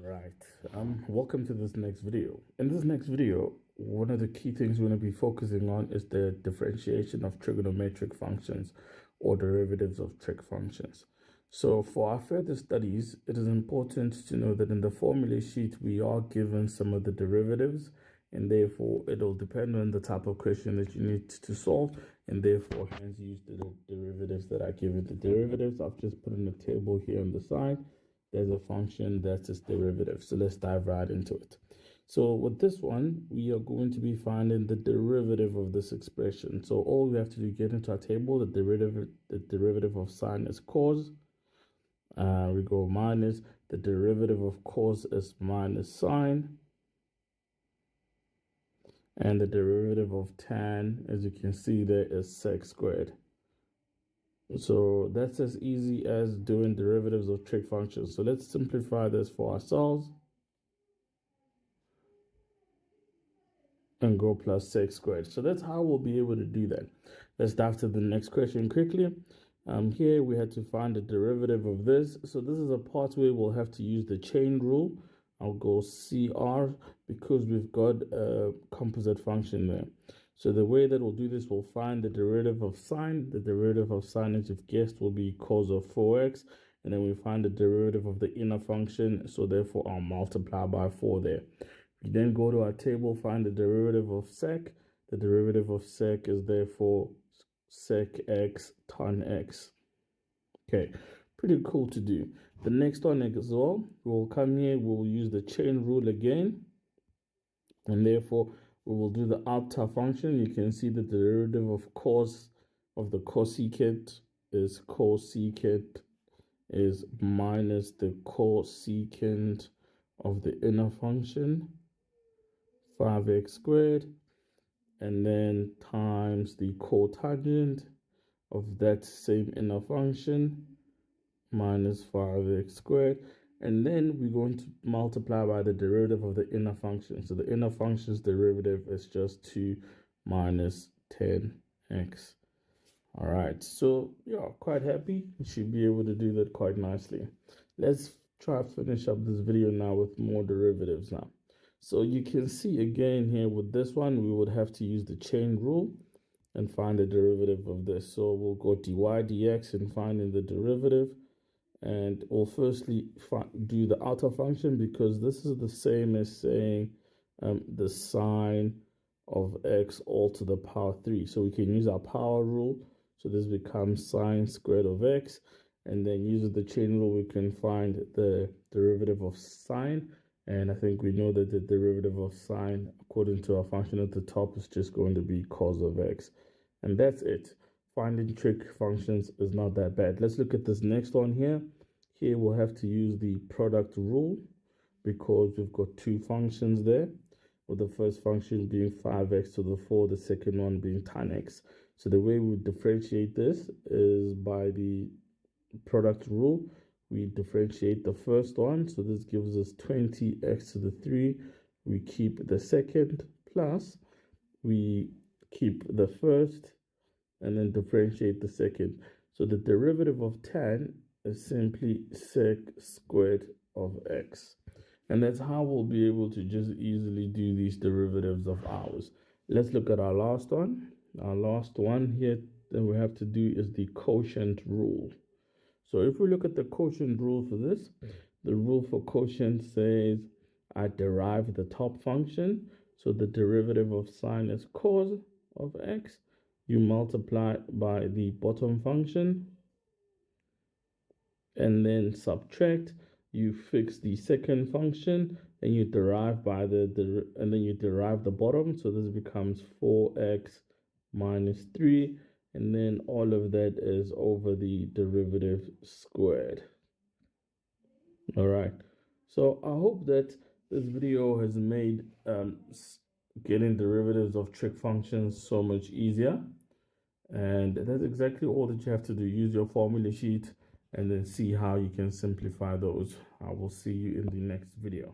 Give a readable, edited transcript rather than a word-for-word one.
Right. Welcome to this next video. In this next video, one of the key things we're going to be focusing on is the differentiation of trigonometric functions or derivatives of trig functions. So for our further studies, it is important to know that in the formula sheet, we are given some of the derivatives, and therefore it'll depend on the type of question that you need to solve, and therefore hence use the derivatives that are given. The derivatives, I've just put in a table here on the side. There's a function that's its derivative. So let's dive right into it. So with this one, we are going to be finding the derivative of this expression. So all we have to do, get into our table, the derivative of sine is cos. We go minus, the derivative of cos is minus sine. And the derivative of tan, as you can see there, is sec squared. So that's as easy as doing derivatives of trig functions. So let's simplify this for ourselves and go plus sec squared. So that's how we'll be able to do that. Let's dive to the next question quickly. Here we had to find the derivative of this. So this is a part where we'll have to use the chain rule. I'll go CR because we've got a composite function there. So the way that we'll do this, we'll find the derivative of sine. The derivative of sine, as you've guessed, will be cos of 4x. And then we find the derivative of the inner function. So therefore, I'll multiply by 4 there. We then go to our table, find the derivative of sec. The derivative of sec is therefore sec x tan x. Okay, pretty cool to do. The next one as well, we'll come here, we'll use the chain rule again. And therefore, we will do the alpha function. You can see that the derivative of cos of the cosecant is cosecant is minus the cosecant of the inner function, 5x squared, and then times the cotangent of that same inner function, minus 5x squared. And then we're going to multiply by the derivative of the inner function. So the inner function's derivative is just 2 minus 10x. All right, so yeah, quite happy. We should be able to do that quite nicely. Let's try to finish up this video now with more derivatives now. So you can see again here with this one, we would have to use the chain rule and find the derivative of this. So we'll go dy dx and finding the derivative. And we'll firstly do the outer function because this is the same as saying the sine of x all to the power 3. So we can use our power rule. So this becomes sine squared of x. And then using the chain rule, we can find the derivative of sine. And I think we know that the derivative of sine, according to our function at the top, is just going to be cos of x. And that's it. Finding trig functions is not that bad. Let's look at this next one here. Here we'll have to use the product rule because we've got two functions there, with the first function being 5x to the 4, the second one being tan x. So the way we differentiate this is by the product rule. We differentiate the first one. So this gives us 20x to the 3. We keep the second plus we keep the first and then differentiate the second. So the derivative of tan is simply sec squared of x. And that's how we'll be able to just easily do these derivatives of ours. Let's look at our last one. Our last one here that we have to do is the quotient rule. So if we look at the quotient rule for this, the rule for quotient says I derive the top function. So the derivative of sine is cos of x. You multiply by the bottom function and then subtract. You fix the second function and you derive by and then you derive the bottom. So this becomes 4x minus 3. And then all of that is over the derivative squared. All right. So I hope that this video has made getting derivatives of trig functions so much easier. And that's exactly all that you have to do. Use your formula sheet and then see how you can simplify those. I will see you in the next video.